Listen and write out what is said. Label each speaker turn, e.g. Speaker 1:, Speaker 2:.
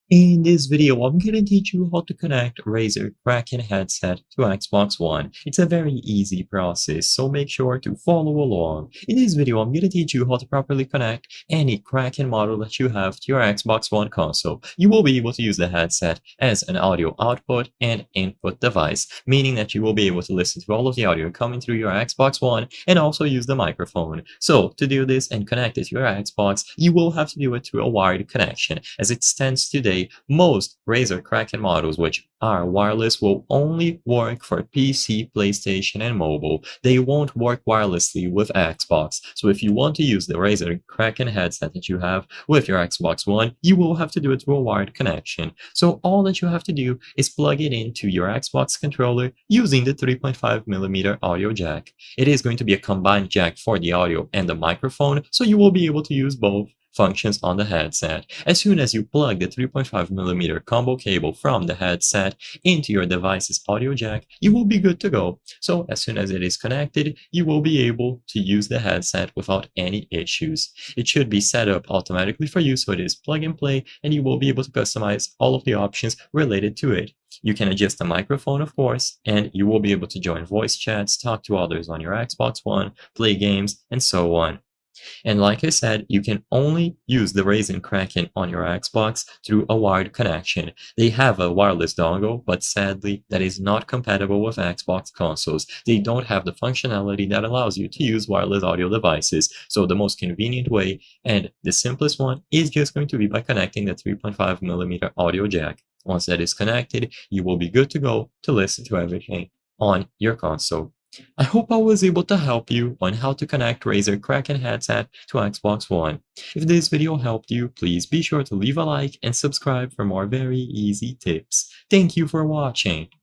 Speaker 1: In this video, I'm going to teach you how to connect Razer Kraken headset to Xbox One. It's a very easy process, so make sure to follow along. In this video, I'm going to teach you how to properly connect any Kraken model that you have to your Xbox One console. You will be able to use the headset as an audio output and input device, meaning that you will be able to listen to all of the audio coming through your Xbox One and also use the microphone. So to do this and connect it to your Xbox, you will have to do it through a wired connection. As it stands today, most Razer Kraken models which are wireless will only work for PC, PlayStation, and mobile. They won't work wirelessly with Xbox. So if you want to use the Razer Kraken headset that you have with your Xbox One, you will have to do it through a wired connection. So all that you have to do is plug it into your Xbox controller using the 3.5mm audio jack. It is going to be a combined jack for the audio and the microphone, so you will be able to use both functions on the headset. As soon as you plug the 3.5mm combo cable from the headset into your device's audio jack, you will be good to go. So as soon as it is connected, you will be able to use the headset without any issues. It should be set up automatically for you, so it is plug and play, and you will be able to customize all of the options related to it. You can adjust the microphone, of course, and you will be able to join voice chats, talk to others on your Xbox One, play games, and so on. And like I said, you can only use the Razer Kraken on your Xbox through a wired connection. They have a wireless dongle, but sadly, that is not compatible with Xbox consoles. They don't have the functionality that allows you to use wireless audio devices. So the most convenient way and the simplest one is just going to be by connecting the 3.5mm audio jack. Once that is connected, you will be good to go to listen to everything on your console. I hope I was able to help you on how to connect Razer Kraken headset to Xbox One. If this video helped you, please be sure to leave a like and subscribe for more very easy tips. Thank you for watching.